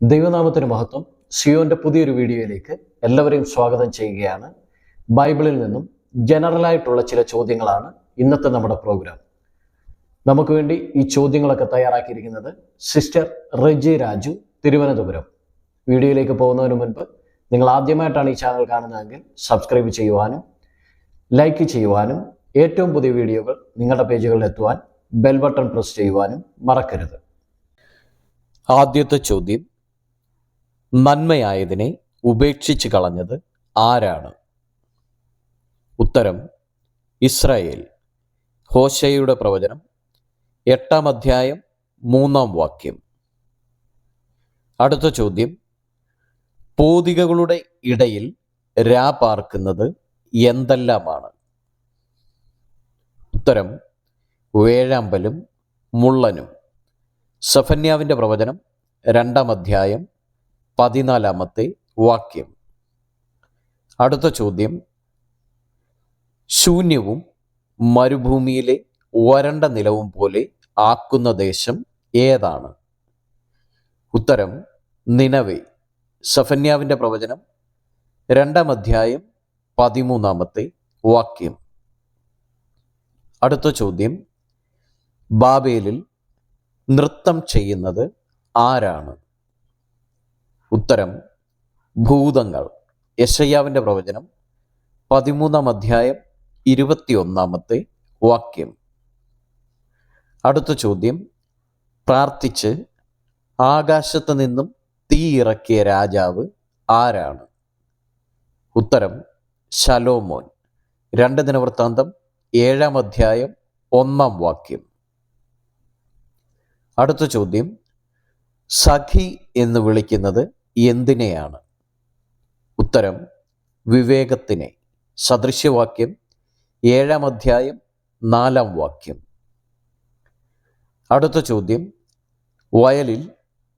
ദൈവനാമത്തിന് മഹത്വം. സിയോന്റെ പുതിയൊരു വീഡിയോയിലേക്ക് എല്ലാവരെയും സ്വാഗതം ചെയ്യുകയാണ്. ബൈബിളിൽ നിന്നും ജനറലായിട്ടുള്ള ചില ചോദ്യങ്ങളാണ് ഇന്നത്തെ നമ്മുടെ പ്രോഗ്രാം. നമുക്ക് വേണ്ടി ഈ ചോദ്യങ്ങളൊക്കെ തയ്യാറാക്കിയിരിക്കുന്നത് സിസ്റ്റർ റെജി രാജു, തിരുവനന്തപുരം. വീഡിയോയിലേക്ക് പോകുന്നതിന് മുൻപ് നിങ്ങൾ ആദ്യമായിട്ടാണ് ഈ ചാനൽ കാണുന്നതെങ്കിൽ സബ്സ്ക്രൈബ് ചെയ്യുവാനും ലൈക്ക് ചെയ്യുവാനും ഏറ്റവും പുതിയ വീഡിയോകൾ നിങ്ങളുടെ പേജുകളിൽ എത്തുവാൻ ബെൽ ബട്ടൺ പ്രസ് ചെയ്യുവാനും മറക്കരുത്. ആദ്യത്തെ ചോദ്യം: നന്മയായതിനെ ഉപേക്ഷിച്ച് കളഞ്ഞത് ആരാണ്? ഉത്തരം: ഇസ്രായേൽ. ഹോശേയുടെ പ്രവചനം 8-ാം അധ്യായം 3-ാം വാക്യം. അടുത്ത ചോദ്യം: പോതികകളുടെ ഇടയിൽ പാർക്കുന്നത് എന്തെല്ലാമാണ്? ഉത്തരം: വേഴാമ്പലും മുള്ളനും. സെഫന്യാവിൻ്റെ പ്രവചനം 2-ാം അധ്യായം 14-ാമത്തെ വാക്യം. അടുത്ത ചോദ്യം: ശൂന്യവും മരുഭൂമിയിലെ വരണ്ട നിലവും പോലെ ആക്കുന്ന ദേശം ഏതാണ്? ഉത്തരം: നിനവേ. സെഫന്യാവിൻ്റെ പ്രവചനം 2-ാം അധ്യായം 13-ാമത്തെ വാക്യം. അടുത്ത ചോദ്യം: ബാബേലിൽ നൃത്തം ചെയ്യുന്നത് ആരാണ്? ഉത്തരം: ഭൂതങ്ങൾ. യെശയ്യാവിൻ്റെ പ്രവചനം 13-ാം അധ്യായം 21-ാമത്തെ വാക്യം. അടുത്ത ചോദ്യം: പ്രാർത്ഥിച്ച് ആകാശത്ത് നിന്നും തീ ഇറക്കിയ രാജാവ് ആരാണ്? ഉത്തരം: ശലോമോൻ. 2 ദിനവൃത്താന്തം 7-ാം അധ്യായം 1-ാം വാക്യം. അടുത്ത ചോദ്യം: സഖി എന്ന് വിളിക്കുന്നത് എന്തിനെയാണ്? ഉത്തരം: വിവേകത്തിനെ. സദൃശ്യവാക്യം 7-ാം അധ്യായം 4-ാം വാക്യം. അടുത്ത ചോദ്യം: വയലിൽ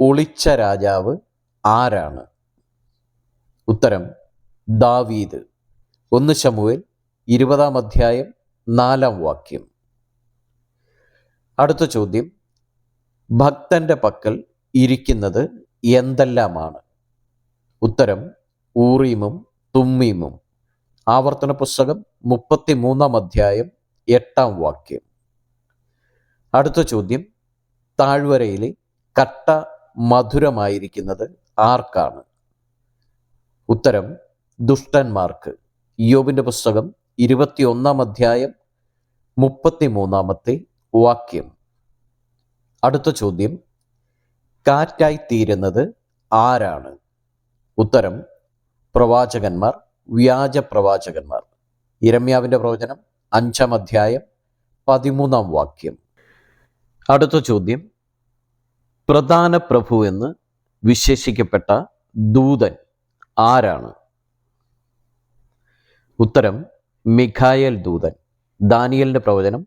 ഒളിച്ച രാജാവ് ആരാണ്? ഉത്തരം: ദാവീദ്. 1 ശമൂവേൽ 20-ാം അധ്യായം 4-ാം വാക്യം. അടുത്ത ചോദ്യം: ഭക്തന്റെ പക്കൽ ഇരിക്കുന്നത് എന്തെല്ലാമാണ്? ഉത്തരം: ഊറീമും തുമ്മീമും. ആവർത്തന പുസ്തകം 33-ാം അധ്യായം 8-ാം വാക്യം. അടുത്ത ചോദ്യം: താഴ്വരയിലെ കട്ട മധുരമായിരിക്കുന്നത് ആർക്കാണ്? ഉത്തരം: ദുഷ്ടന്മാർക്ക്. ഇയ്യോബിൻ്റെ പുസ്തകം 21-ാം അധ്യായം 33-ാമത്തെ വാക്യം. അടുത്ത ചോദ്യം: കാറ്റായിത്തീരുന്നത് ആരാണ്? ഉത്തരം: പ്രവാചകന്മാർ, വ്യാജ പ്രവാചകന്മാർ. യിരെമ്യാവിൻ്റെ പ്രവചനം 5-ാം അധ്യായം 13-ാം വാക്യം. അടുത്ത ചോദ്യം: പ്രധാന പ്രഭു എന്ന് വിശേഷിക്കപ്പെട്ട ദൂതൻ ആരാണ്? ഉത്തരം: മിഖായേൽ ദൂതൻ. ദാനിയേലിൻ്റെ പ്രവചനം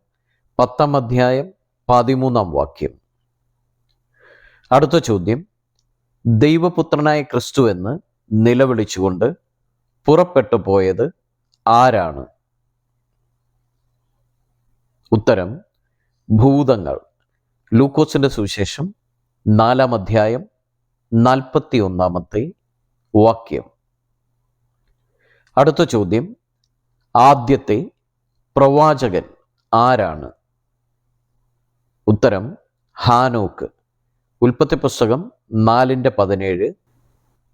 10-ാം അധ്യായം 13-ാം വാക്യം. അടുത്ത ചോദ്യം: ദൈവപുത്രനായ ക്രിസ്തു എന്ന് നിലവിളിച്ചുകൊണ്ട് പുറപ്പെട്ടു പോയത് ആരാണ്? ഉത്തരം: ഭൂതങ്ങൾ. ലൂക്കോസിൻ്റെ സുവിശേഷം 4-ാം അധ്യായം 41-ാമത്തെ വാക്യം. അടുത്ത ചോദ്യം: ആദ്യത്തെ പ്രവാചകൻ ആരാണ്? ഉത്തരം: ഹാനോക്ക്. ഉൽപ്പത്തി പുസ്തകം 4-17,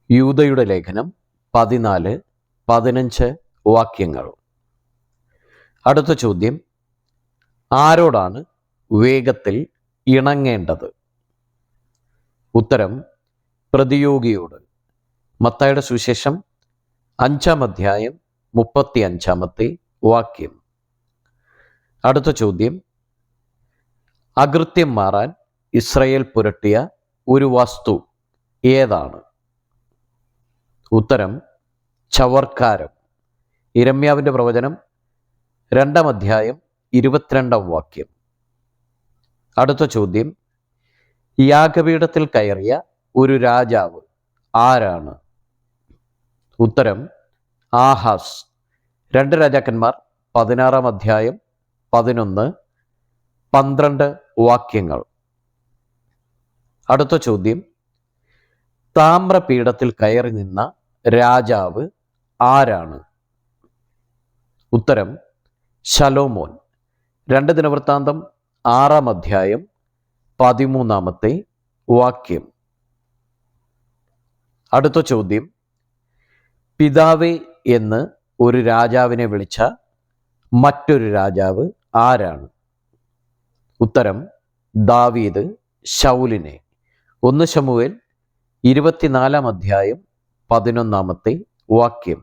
യൂദയുടെ ലേഖനം 14-15 വാക്യങ്ങൾ. അടുത്ത ചോദ്യം: ആരോടാണ് വേഗത്തിൽ ഇണങ്ങേണ്ടത്? ഉത്തരം: പ്രതിയോഗിയോട്. മത്തായിയുടെ സുവിശേഷം 5-ാം അധ്യായം 35-ാമത്തെ വാക്യം. അടുത്ത ചോദ്യം: അകൃത്യം മാറാൻ ഇസ്രായേൽ പുരട്ടിയ ഒരു വസ്തു ഏതാണ്? ഉത്തരം: ചവർക്കാരം. യിരെമ്യാവിൻ്റെ പ്രവചനം 2-ാം അധ്യായം 22-ാം വാക്യം. അടുത്ത ചോദ്യം: യാഗപീഠത്തിൽ കയറിയ ഒരു രാജാവ് ആരാണ്? ഉത്തരം: ആഹാസ്. 2 രാജാക്കന്മാർ 16-ാം അധ്യായം 11-12 വാക്യങ്ങൾ. അടുത്ത ചോദ്യം: താമ്രപീഠത്തിൽ കയറി നിന്ന രാജാവ് ആരാണ്? ഉത്തരം ശലോമോൻ. 2 ദിനവൃത്താന്തം 6-ാം അധ്യായം 13-ാമത്തെ വാക്യം. അടുത്ത ചോദ്യം, പിതാവേ എന്ന് ഒരു രാജാവിനെ വിളിച്ച മറ്റൊരു രാജാവ് ആരാണ്? ഉത്തരം ദാവീദ് ശൗലിനെ. 1 ശമൂവേൽ 24-ാം അധ്യായം 11-ാമത്തെ വാക്യം.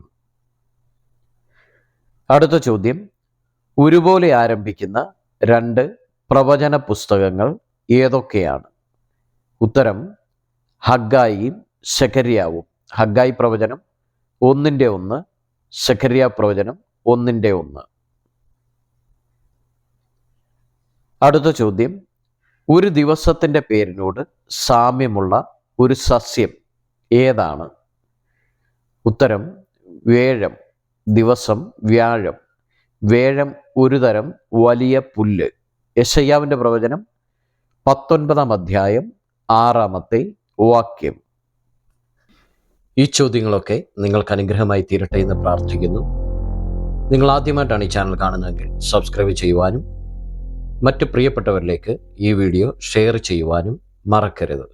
അടുത്ത ചോദ്യം, ഒരുപോലെ ആരംഭിക്കുന്ന 2 പ്രവചന പുസ്തകങ്ങൾ ഏതൊക്കെയാണ്? ഉത്തരം ഹഗ്ഗായിയും സെഖര്യാവും. ഹഗ്ഗായി പ്രവചനം 1:1, സെഖര്യാ പ്രവചനം 1:1. അടുത്ത ചോദ്യം, ഒരു ദിവസത്തിൻ്റെ പേരിനോട് സാമ്യമുള്ള ഒരു സസ്യം ഏതാണ്? ഉത്തരം വേഴം. ദിവസം വ്യാഴം. വേഴം ഒരു തരം വലിയ പുല്ല്. യെശയ്യാവിൻ്റെ പ്രവചനം 19-ാം അധ്യായം 6-ാമത്തെ വാക്യം. ഈ ചോദ്യങ്ങളൊക്കെ നിങ്ങൾക്ക് അനുഗ്രഹമായി തീരട്ടെ എന്ന് പ്രാർത്ഥിക്കുന്നു. നിങ്ങൾ ആദ്യമായിട്ടാണ് ഈ ചാനൽ കാണുന്നതെങ്കിൽ സബ്സ്ക്രൈബ് ചെയ്യുവാനും മറ്റ് പ്രിയപ്പെട്ടവരിലേക്ക് ഈ വീഡിയോ ഷെയർ ചെയ്യുവാനും മറക്കരുത്.